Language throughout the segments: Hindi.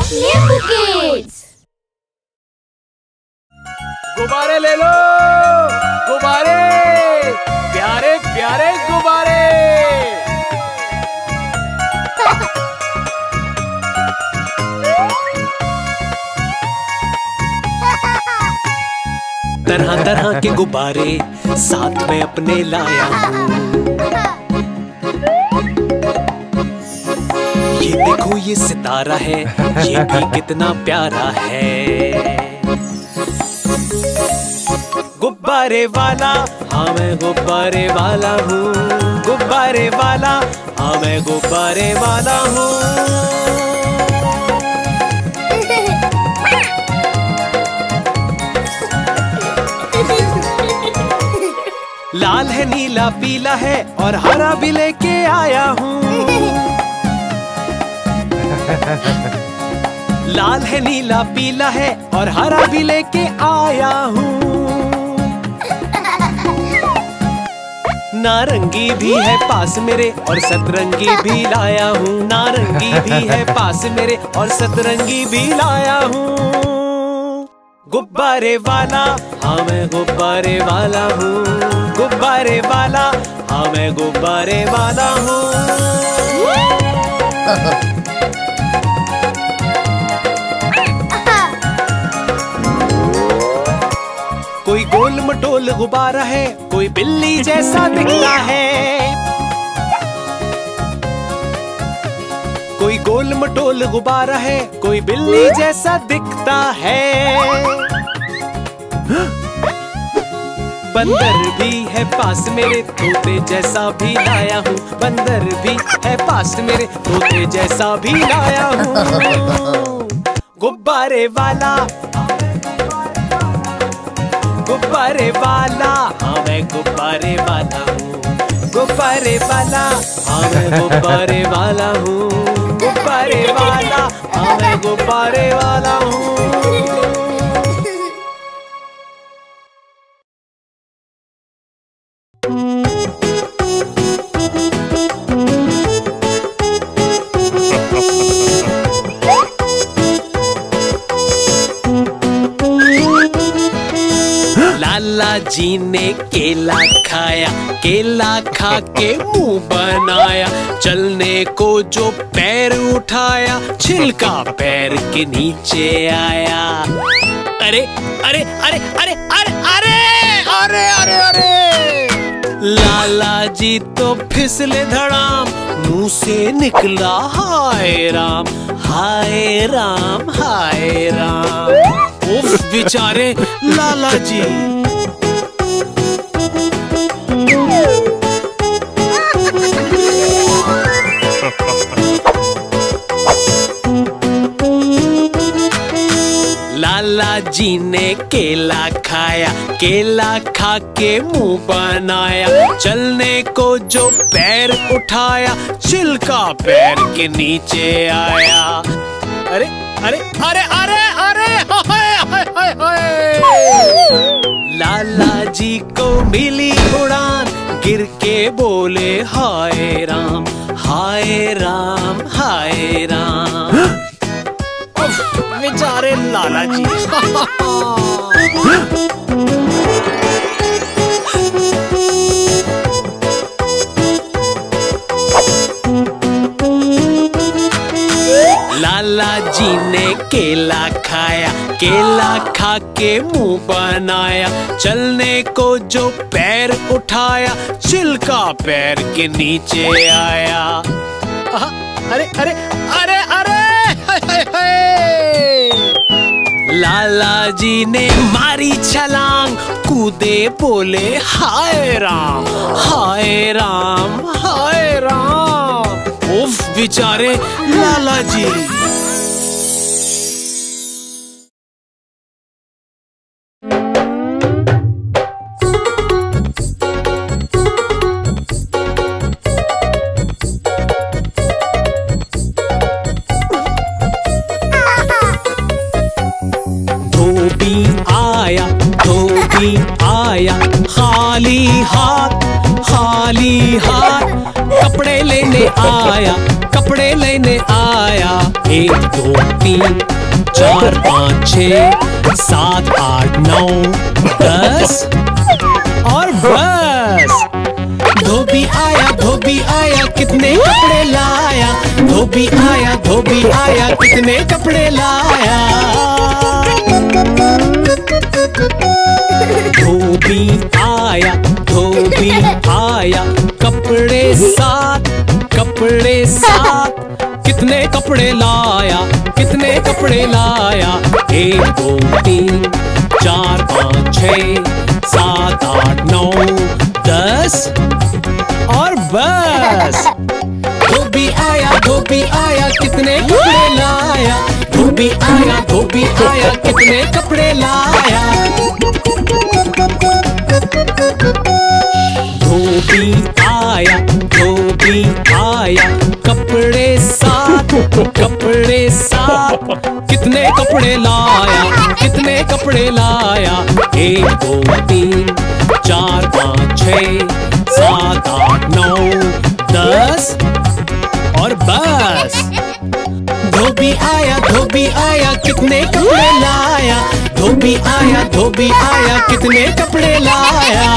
नींबू किड्स। गुब्बारे ले लो, गुब्बारे, प्यारे प्यारे गुब्बारे। तरह तरह के गुब्बारे साथ में अपने लाया हूँ। ये देखो ये सितारा है, ये भी कितना प्यारा है। गुब्बारे वाला, हाँ मैं गुब्बारे वाला हूँ। गुब्बारे वाला, हाँ मैं गुब्बारे वाला हूँ। लाल है, नीला पीला है और हरा भी लेके आया हूँ। लाल है, नीला पीला है और हरा भी लेके आया हूँ। नारंगी भी है पास मेरे और सतरंगी भी लाया हूँ। नारंगी भी है पास मेरे और सतरंगी भी लाया हूँ। गुब्बारे वाला, हाँ मैं गुब्बारे वाला हूँ। गुब्बारे वाला, हाँ मैं गुब्बारे वाला हूँ। कोई गोल मटोल गुब्बारा है, कोई बिल्ली जैसा दिखता है। कोई गोल मटोल गुब्बारा है, कोई बिल्ली जैसा दिखता है। बंदर भी है पास मेरे, तोते जैसा भी लाया हूँ। बंदर भी है पास मेरे, तोते जैसा भी लाया हूँ। गुब्बारे वाला, गुब्बारे वाला, हाँ मैं गुब्बारे वाला हूँ। गुब्बारे वाला, हाँ मैं गुब्बारे वाला हूँ। गुब्बारे वाला, हाँ मैं गुब्बारे वाला हूँ। लाला जी ने केला खाया, केला खा के मुंह बनाया। चलने को जो पैर उठाया, छिलका पैर के नीचे आया। अरे अरे अरे अरे अरे अरे अरे अरे अरे लाला जी तो फिसले धड़ाम, मुंह से निकला हाय राम, हाय राम, हाय राम। उफ बेचारे लाला जी। लाला जी ने केला खाया, केला खा के मुंह बनाया। चलने को जो पैर उठाया, छिलका पैर के नीचे आया। अरे अरे अरे अरे अरे हाय हाय हाय हाय। लाला जी को मिली उड़ान, गिर के बोले हाय राम, हाय राम, हाय राम। बेचारे लाला जी। लाला जी ने केला खाया, केला खा के मुंह बनाया। चलने को जो पैर उठाया, छिलका पैर के नीचे आया। अरे अरे अरे अरे हाय हाय। लाला जी ने मारी छलांग, कूदे बोले हाय राम, हाय राम, हाय राम। उफ बेचारे लाला जी। धोबी आया, खाली हाथ, खाली हाथ कपड़े लेने आया, कपड़े लेने आया। 1 2 3 4 5 6 7 8 9 10 और बस। धोबी आया कितने कपड़े लाया, धोबी आया कितने कपड़े लाया। धोबी आया कपड़े साथ कितने कपड़े लाया, कितने कपड़े लाया। 1 2 3 4 5 6 7 8 9 10 और बस। धोबी आया कितने कपड़े लाया, धोबी आया कितने कपड़े लाया। धोबी आया कपड़े साथ कितने कपड़े लाया, कितने कपड़े लाया। 1 2 3 4 5 6 7 8 9 10 और बस। धोबी आया कितने कपड़े लाया, धोबी आया कितने कपड़े लाया।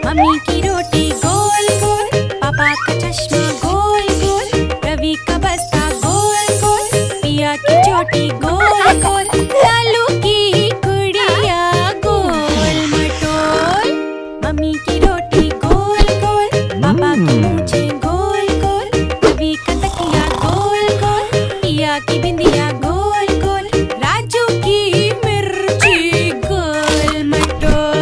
मम्मी की रोटी गोल गोल, पापा का चश्मा गोल गोल, रवि का बस्ता गोल गोल, पिया की चोटी गोल गोल, लालू की गुड़िया गोल मटोल। मम्मी की रोटी गोल गोल, पापा की मूंछें गोल गोल, रवि का तकिया गोल गोल, पिया की बिंदिया गोल गोल, राजू की मिर्ची गोल मटोल।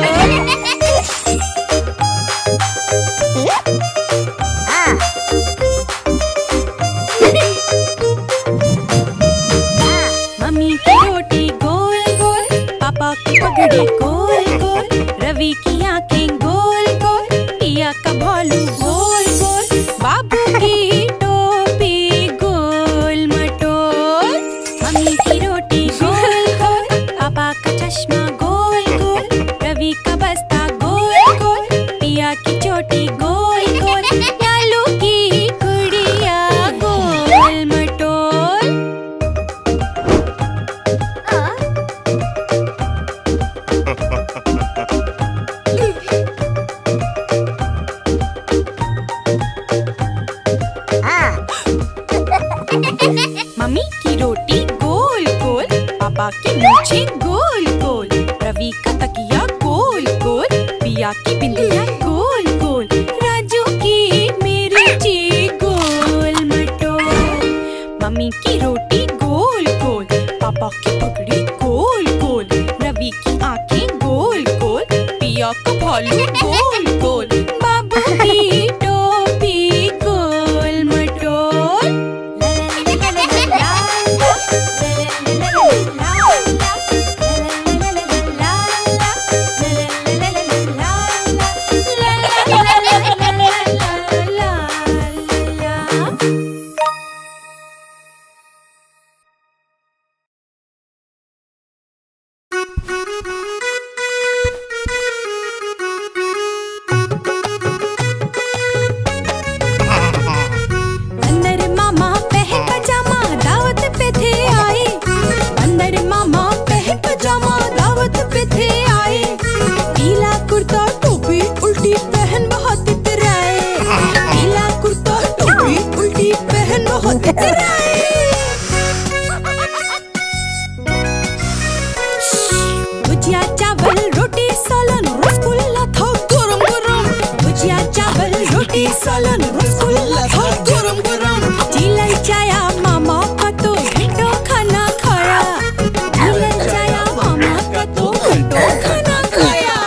मम्मी की रोटी गोल गोल, पापा की पगड़ी गोल गोल, रवि की आंखें गोल गोल, पिया का भालू गोल गोल, बाबू की टोपी गोल मटोल। मम्मी की रोटी गोल गोल, पापा का चश्मा गोल गोल, रवि का बस्ता गोल गोल, पिया की चोटी गोल गोल, लालू की गुड़िया गोल मटोल। मम्मी की रोटी गोल गोल, पापा की मूंछें गोल गोल, रवि का तकिया गोल गोल, पिया की बिंदिया गोल गोल, राजू की मिर्ची गोल मटोल। मम्मी की रोटी गोल गोल, पापा की पगड़ी गोल गोल, रवि की आंखें गोल गोल, पिया का भालू गोल गोल, बाबू की टोपी गोल मटोल। बंदर मामा पहन पजामा दावत पे थे आए, बंदर मामा पहन पजामा दावत पे थे आए, पीला कुर्ता टोपी उल्टी पहन बहुत इतराए, पीला कुर्ता टोपी उल्टी पहन बहुत इतराए। भुजिया चावल रोटी सालन रसगुल्ला था गरम गरम, भुजिया चावल रोटी सालन रसगुल्ला था गरम गरम। चिल्लाई चाया मामा का तो घंटों खाना खाया, चिल्लाई चाया मामा का तो घंटों खाना खाया।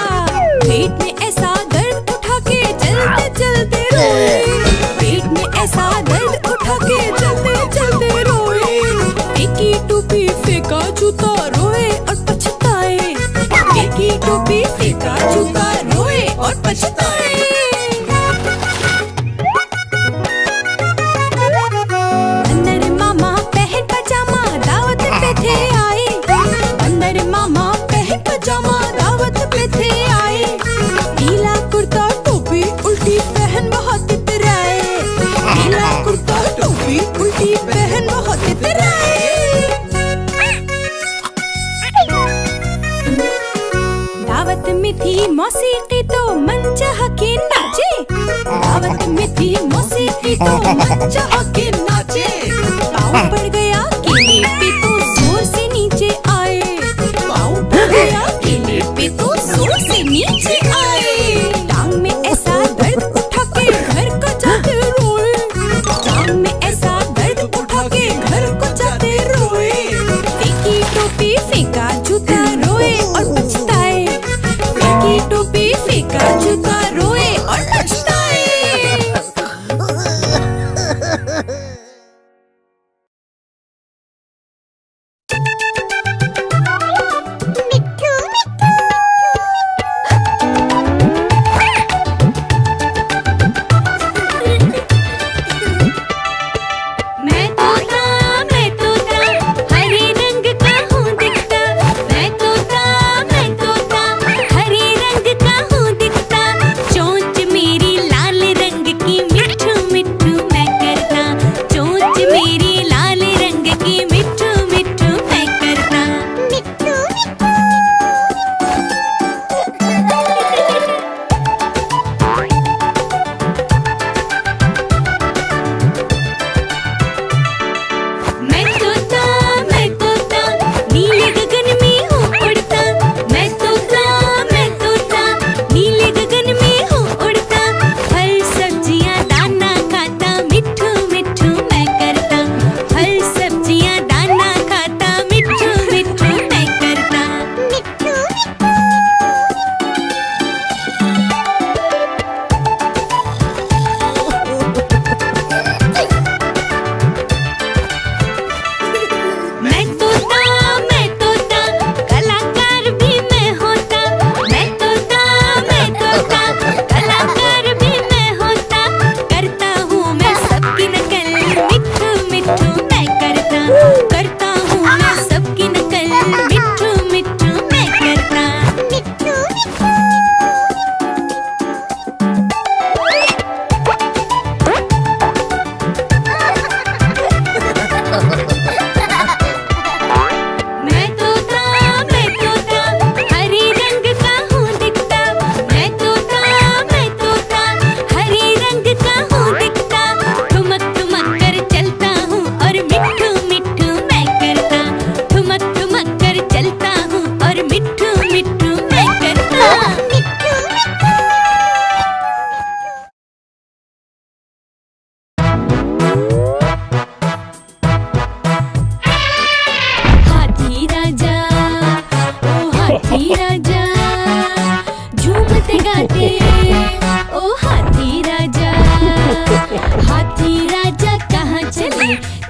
पेट में ऐसा दर्द उठा के चलते चलते रोए, पेट में ऐसा दर्द उठा के चलते चलते रोए। फेंकी टोपी फेंका जूता रोए और पछताए, फेंकी टोपी फेंका टोपी उल्टी पहन बहुत इतराए, नीला कुर्ता टोपी उल्टी पहन बहुत इतराए। दावत में थी मौसीकी तो मन चाहा के नाचे, दावत में थी मौसीकी तो मन चाहा के नाचे। पाँव पड़ गया केले पे तो जोर से नीचे आए, पाँव पड़ गया केले पे तो जोर से नीचे आए। टांग में ऐसा दर्द उठा के घर को जाते रोए, टांग में ऐसा दर्द उठा के घर को जाते रोए। फेंकी टोपी फेंका जूता रोए और पछताए, फेंकी टोपी फेंका जूता रोए और पछताए।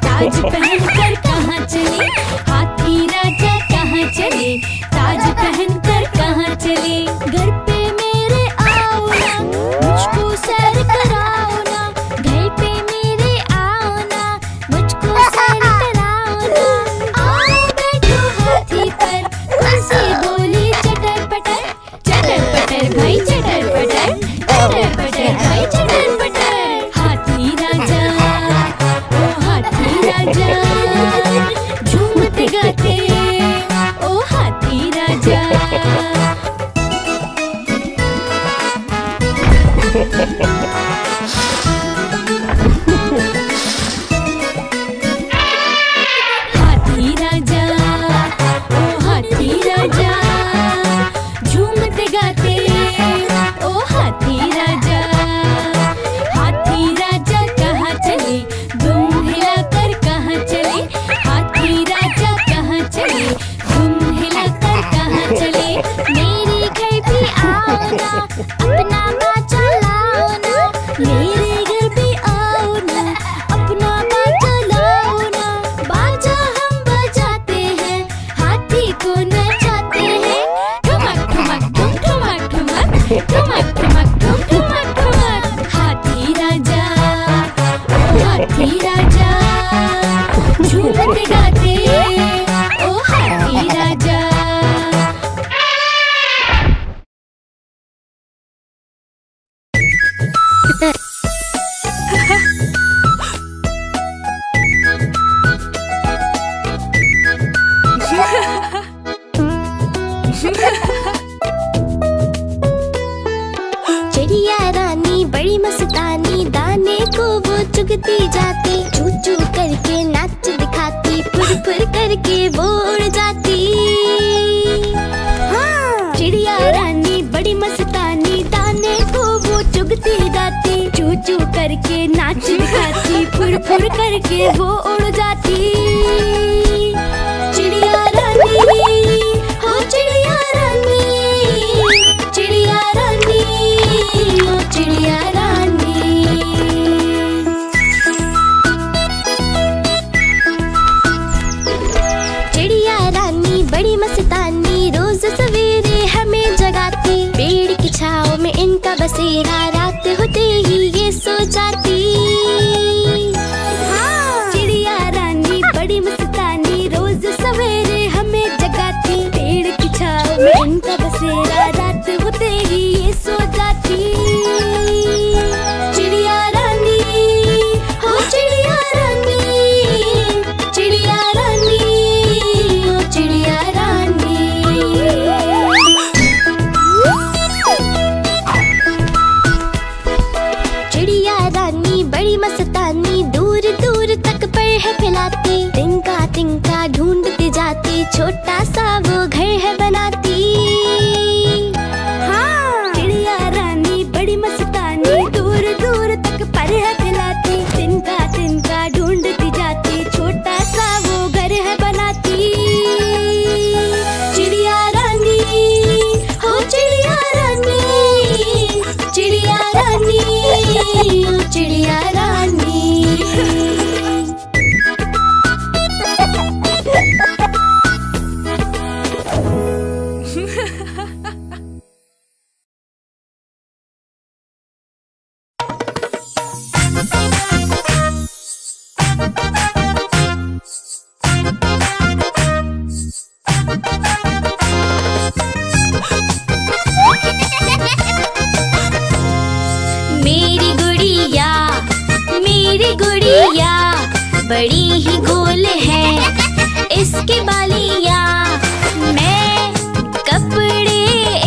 ताज पहनकर कहाँ चले, हाथी राजा कहाँ चले, ताज पहनकर कहाँ चले। घर पे मेरे आओ ना, मुझको सैर कराओ ना, घर पे मेरे आओ ना, मुझको सैर कराओ ना। आओ बैठो हाथी पर, तुलसी बोली चटर पटर भाई चटर पटर भाई चटर पटर। हाथी राजा झूमते गाते ओ हाथी राजा। हाथी राजा ओ हाथी राजा, झूमते गाते ओ हाथी राजा। हाथी राजा कहाँ चले, दुम हिलाकर कहाँ चले, हाथी राजा कहाँ चले, दुम हिलाकर कहाँ चले। मेरे घर भी आओ ना, अपना बाजा लाओ ना, चिड़िया रानी बड़ी मस्तानी, दाने को वो चुगती जाती, चू चू करके नाच दिखाती, फुर फुर करके वो उड़ जाती। हाँ। चिड़िया रानी बड़ी मस्तानी, दाने को वो चुगती जाती, चू चू करके नाच दिखाती, फुर फुर करके वो उड़ जाती। चिड़िया रानी, हो चिड़िया रानी, चिड़िया रानी, ओ चिड़िया रानी। चिड़िया रानी बड़ी मस्तानी, रोज सवेरे हमें जगाती, पेड़ की छाँव में इनका बसेरा, रात होते ही ये सो जाती। चिड़िया रानी बड़ी मस्तानी, रोज सवेरे हमें जगाती, पेड़ की छाँव में इनका बसेरा, रात होते ही ये सो जाती। चिड़िया रानी, हो चिड़िया रानी, चिड़िया रानी, ओ चिड़िया रानी। चिड़िया रानी बड़ी मस्तानी, दूर दूर तक पर है फैलाती, तिनका तिनका ढूंढती जाती, छोटा सा वो घर है बनाती। हाँ। चिड़िया रानी बड़ी मस्तानी, दूर दूर तक पर है फैलाती, तिनका तिनका ढूंढती जाती, छोटा सा वो घर है बनाती। चिड़िया रानी, हो चिड़िया रानी, चिड़िया रानी, ओ चिड़िया रानी। मेरी गुड़िया बड़ी ही गोल है, इसकी बालियाँ, मैं कपड़े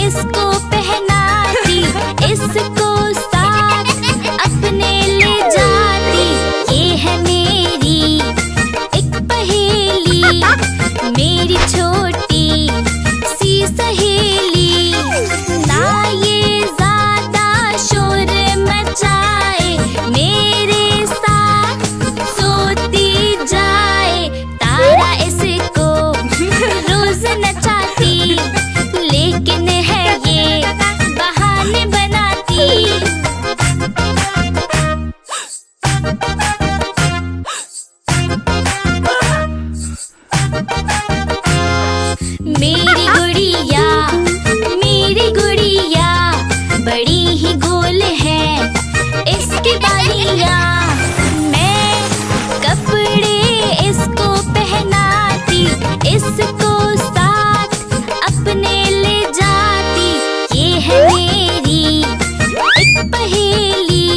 इसको पहनाती, इसको साथ अपने ले जाती। ये है मेरी एक पहेली, मेरी छोटी सी सहेली, ना ये ज्यादा शोर मचाए, मेरे साथ सोती जाए, तारा इसको रोज नचाती, लेकिन है ये बहाने बनाती। मेरी गुड़िया बड़ी ही गोल है, इसकी बालियाँ, मैं कपड़े इसको पहनाती, इसको साथ अपने ले जाती। ये है मेरी एक पहेली,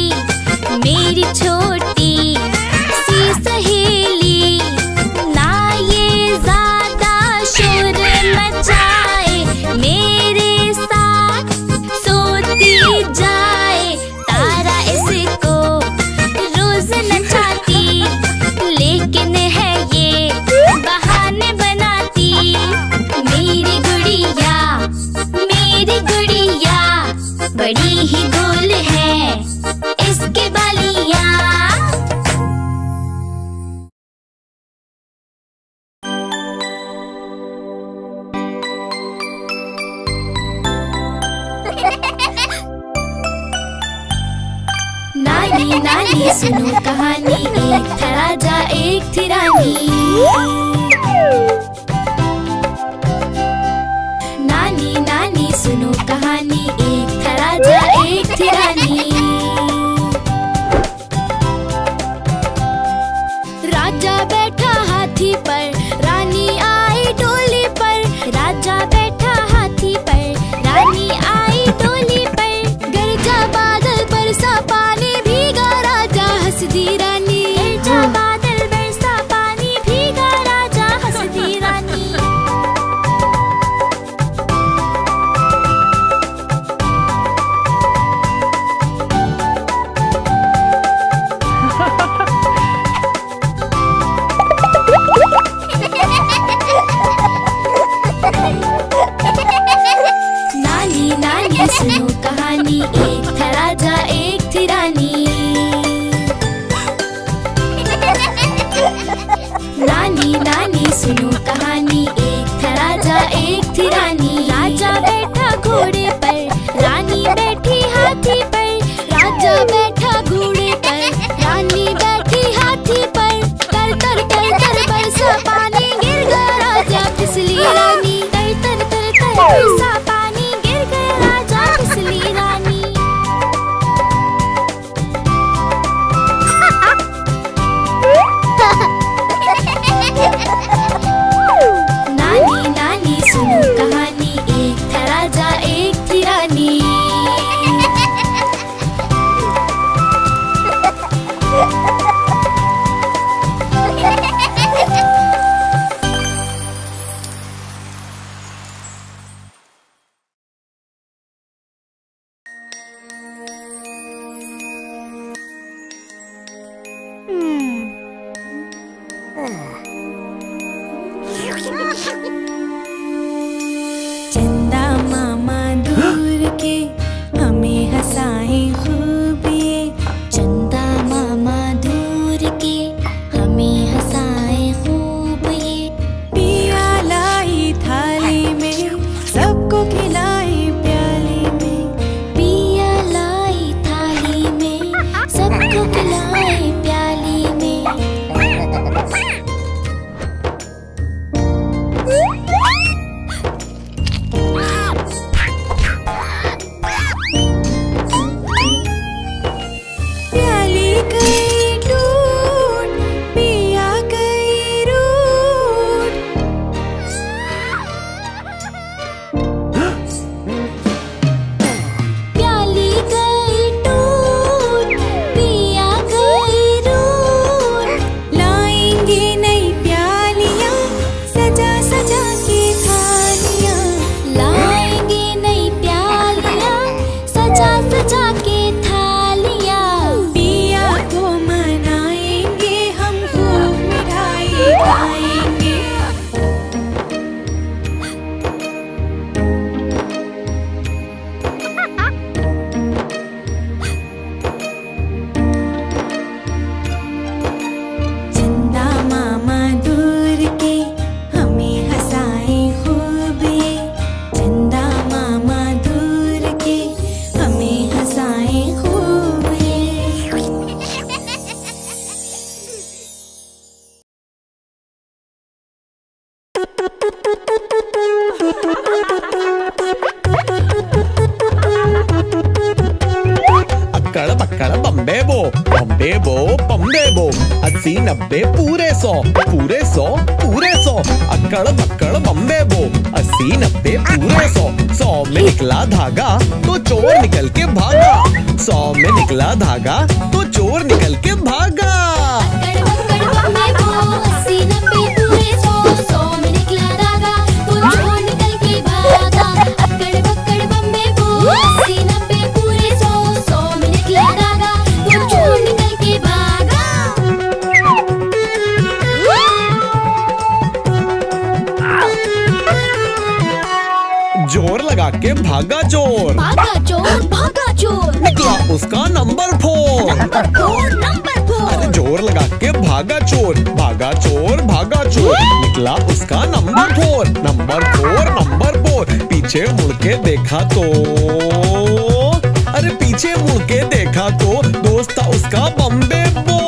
मेरी छोटी सी सहेली, ना ये ज्यादा शोर मचाए, मेरे साथ सोती जाए, तारा इसको रोज नचाती, लेकिन है ये बहाने बनाती। मेरी गुड़िया बड़ी ही गोल है, इसकी बालियाँ। नानी नानी सुनो कहानी, एक था राजा एक थी रानी। नानी नानी सुनो कहानी, एक था राजा एक थी रानी। राजा बैठा हाथी पर, रानी आई डोली पर, राजा बैठा हाथी पर, रानी आई डोली पर, गरजा बादल बरसा पानी, चंदा मामा दूर के हमें हंसाए खूब ये। चंदा मामा दूर के हमें हंसाए खूब ये। पिया लाई थाली में सबको खिलाई प्याली में। पिया लाई थाली में सबको खिलाए प्याली में। प्याली गई टूट पिया गई रूठ। प्याली गई टूट पिया गई रूठ। लाएंगे नई प्यालियां सजा सजा के थालियां। लाएंगे नई प्यालियां सजा सजा के थालियां। पिया को मनाएंगे हम खूब मिठाई खाएंगे। चंदा मामा दूर के हमें हंसाए खूब ये। चंदा मामा दूर के हमें हंसाए खूब ये। अक्कड़ बक्कड़ बम्बे बो बम्बे बो बम्बे बो। 80 90 पूरे 100 पूरे 100 पूरे 100। अक्कड़ बक्कड़ बम्बे बो 80 90 पूरे 100। 100 में निकला धागा तो चोर निकल के भागा। 100 में निकला धागा तो चोर निकल के भागा। अक्कड़ बक्कड़ बम्बे बो 80 90 पूरे 100। 100 में निकला धागा तो चोर निकल के भागा। अक्कड़ बक्कड़ बम्बे बो 80 90 पूरे 100। 100 में निकला धागा तो चोर निकल के भागा। जोर लगा के भागा चोर। भागा चोर भागा चोर। निकला उसका नंबर 4। Number 4 number 4। अरे जोर लगा के भागा चोर भागा चोर भागा चोर। निकला उसका नंबर 4 नंबर 4 नंबर 4। पीछे मुड़ के देखा तो अरे पीछे मुड़ के देखा तो दोस्त था उसका बम्बे बो।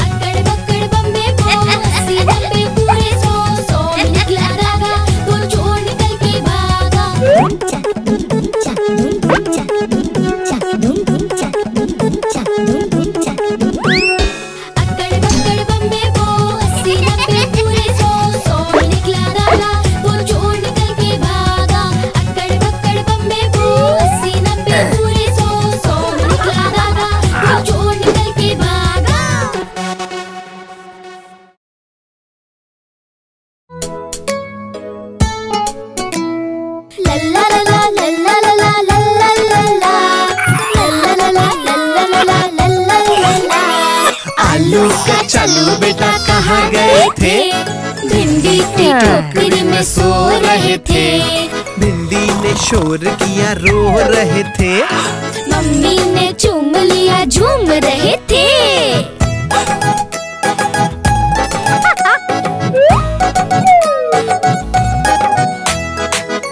अक्कड़ बक्कड़ बम्बे बो 80 90 पूरे 100। 100 में निकला धागा तो चोर निकल के भागा। अक्कड़ बक्कड़ बम्बे बो 80 90 पूरे 100। 100 में निकला धागा तो चोर निकल के भागा। अक्कड़ बक्कड़ बम्बे बो 80 90 पूरे 100। 100 में निकला धागा तो चोर निकल के भागा। लल्ला लल्ला लल्ला लल्ला लल्ला लल्ला लल्ला लल्ला लल्ला लल्ला लल्ला। आलू का चालू बेटा कहाँ गए थे? भिंडी की टोकरी में सो रहे थे। भिंडी ने शोर किया रो रहे थे। मम्मी ने चूम लिया झूम रहे थे।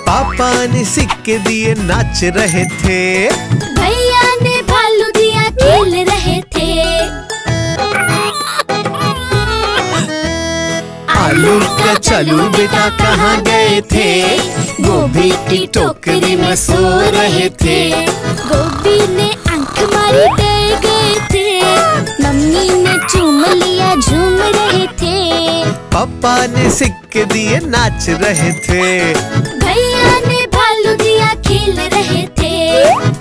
पापा ने सिक्के दिए नाच रहे थे। भैया ने भालू दिया खेल रहे थे। आलू का चालू बेटा कहाँ गए थे? गोभी की टोकरी में सो रहे थे। गोभी ने आंख मारी डर गए थे। मम्मी ने चूम लिया झूम रहे थे। पापा ने सिक्के दिए नाच रहे थे। भैया ने भालू दिया खेल रहे थे।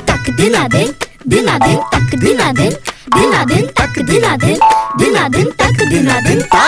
तक दिना दिन दिना दिन तक दिना दिन दिना दिन तक दिना दिन दिना दिन तक दिना दिन ता।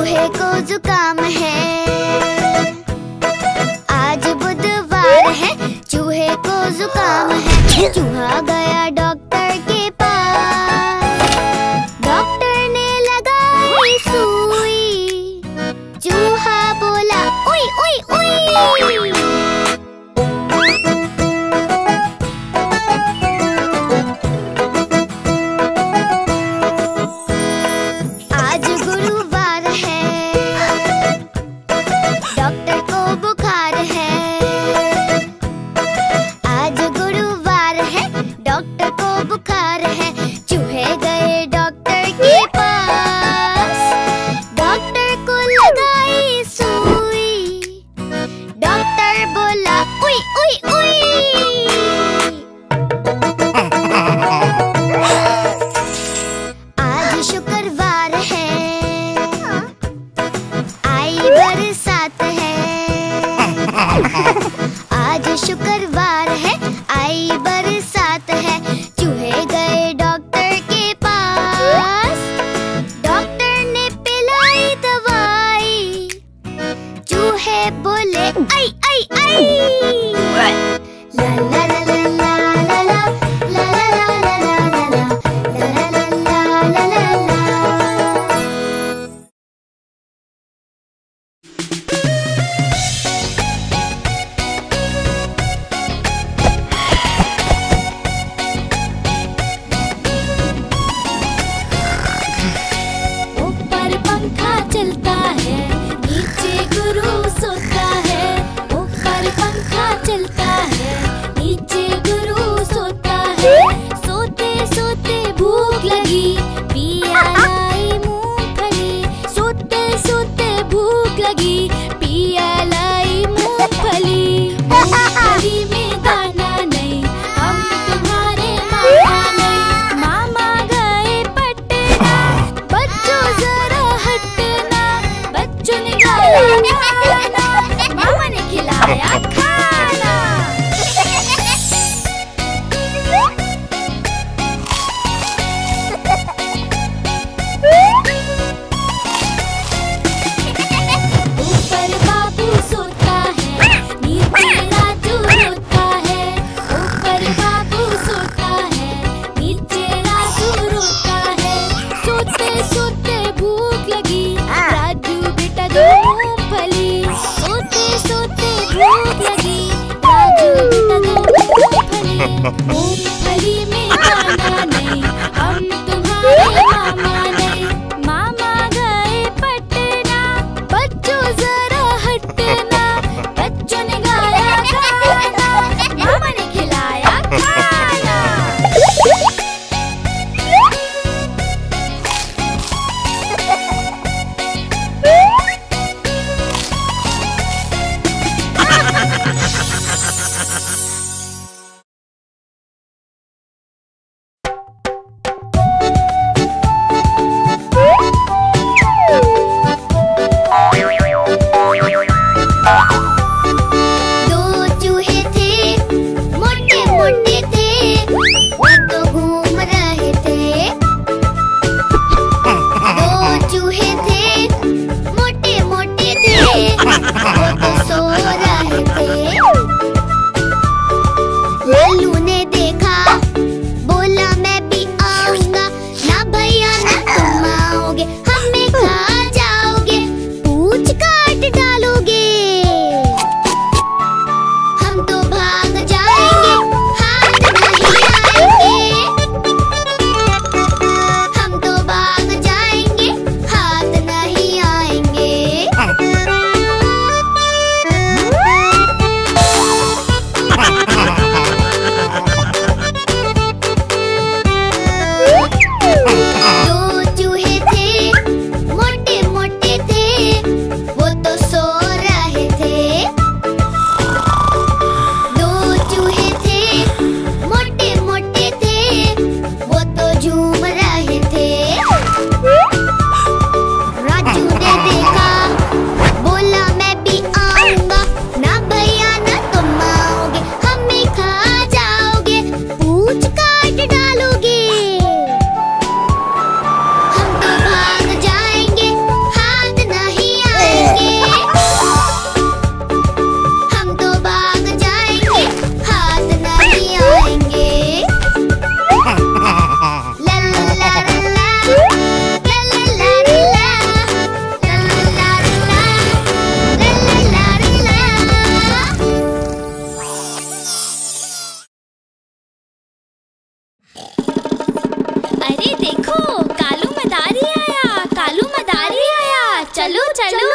चूहे को जुकाम है। आज बुधवार है, चूहे को जुकाम है। चूहा गया डॉक्टर के पास, डॉक्टर ने लगाई सुई। चूहा बोला उई उई उई। आज गुरुवार है, डॉक्टर को बुखार है। आज गुरुवार है, डॉक्टर को बुखार है। चूहे गए डॉक्टर के पास, डॉक्टर को लगाई सुई। डॉक्टर बोला उई उई उई। आज शुक्रवार है, आई बरसात है। आज शुक्रवार है, आई बरसात है। चूहे गए डॉक्टर के पास, डॉक्टर ने पिलाई दवाई। चूहे बोले आई आई आई। ला ला ला ला ला ला ला ला ला ला ला ला ला ला ला ला ला। ऊपर पंखा चलता है, नीचे गुरु सोता है। ऊपर पंखा चलता है, नीचे गुरु सोता है। सोते सोते भूख लगी, पिया लाई मूंगफली। सोते सोते भूख लगी, पिया लाई मूंगफली। मूंगफली में दाना नहीं, हम तुम्हारे मामा नहीं। मामा गए पटना, बच्चों जरा हटना। बच्चों ने खाया खाना, मामा ने खिलाया खाना। ऊपर बाबू सोता है, नीचे राजू रोता है। ऊपर बाबू सोता है, नीचे राजू रोता है। सोते सोते भूख लगी, राजू बेटा दो मूंगफली। सोते सोते भूख लगी, राजू बेटा दो मूंगफली। मूंगफली में दाना नहीं, हम तुम्हारे मामा नहीं। मामा गए पटना, बच्चों जरा हटना। बच्चों ने गाया गाना, मामा ने खिलाया खाना।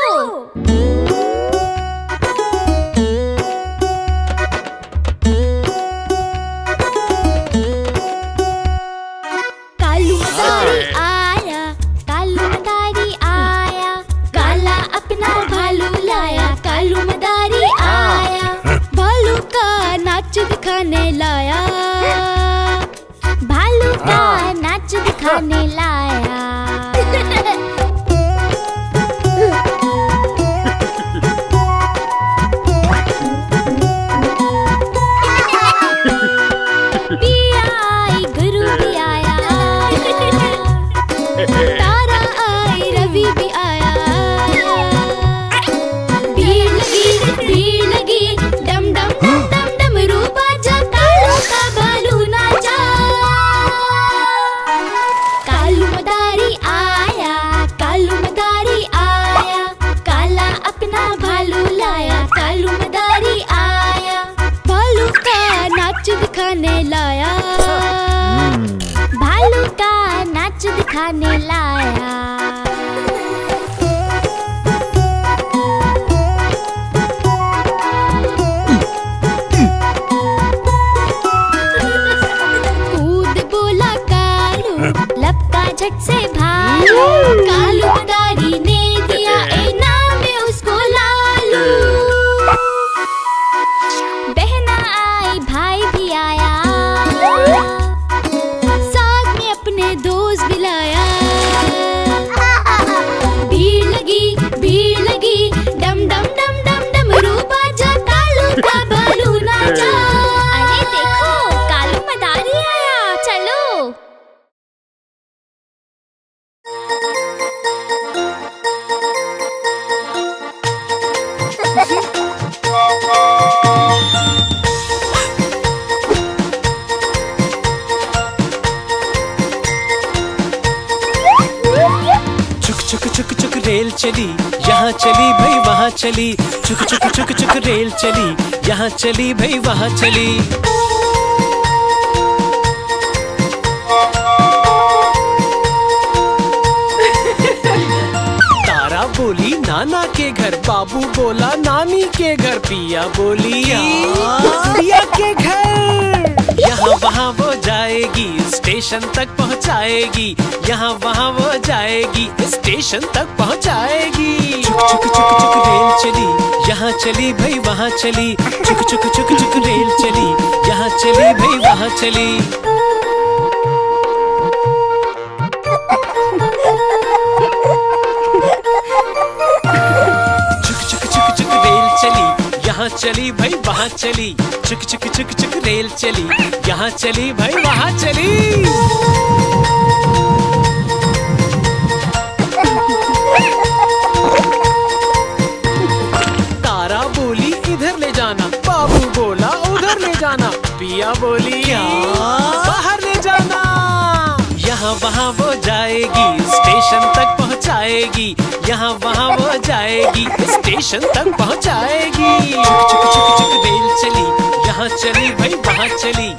कालू मदारी आया, कालू मदारी आया, काला अपना भालू लाया, कालू मदारी आया, भालू का नाच दिखाने लाया, भालू का नाच दिखाने लाया। पिया आई, गुरु भी आया, तारा आई, रवि भी आया, भीड़ लगी, डम डम डम डम डमरू बाजा, कालू का भालू नाचा। कालू मदारी आया, कालू मदारी आया, काला अपना भालू लाया, कालू मदारी आया, भालू का नाच दिखाने लाया, भालू का नाच दिखाने लाया। कूद बोला कालू, लपका झट से भालू, कालू मदारी ने दिया इनाम में उसको लालू। बहना आई, भाई भी आया, साथ में अपने दोस्त भी लाया। भीड़ लगी, डम डम डम डम डमरू बाजा, कालू का भालू नाचा। अरे देखो, कालू मदारी आया, चलो। चुक चुक चुक रेल चली, यहाँ चली भाई वहाँ चली, चुक चुक चुक चुक रेल चली, यहाँ चली भाई वहाँ चली। तारा बोली नाना के घर, बाबू बोला नानी के घर, पिया बोली पिया के घर। यहाँ वहाँ वो जाएगी, स्टेशन तक पहुँचाएगी, यहाँ वहाँ वो जाएगी, स्टेशन तक पहुँचाएगी। चुक चुक चुक चुक रेल चली, यहाँ चली भाई वहाँ चली, चुक चुक चुक चुक रेल चली, यहाँ चली भाई वहाँ चली। चुक चुक चुक चुक रेल चली, यहाँ चली भाई वहाँ चली, चुक चुक चुक चुक रेल चली, यहाँ चली भाई वहाँ चली। तारा बोली इधर ले जाना, बाबू बोला उधर ले जाना, पिया बोली बाहर ले जाना। यहाँ वहाँ वो जाएगी, स्टेशन तक पहुँचाएगी, यहाँ वहाँ वो जाएगी, स्टेशन तक पहुँचाएगी। चुक चुक चुक चुक रेल चली, यहाँ चली भाई वहाँ चली,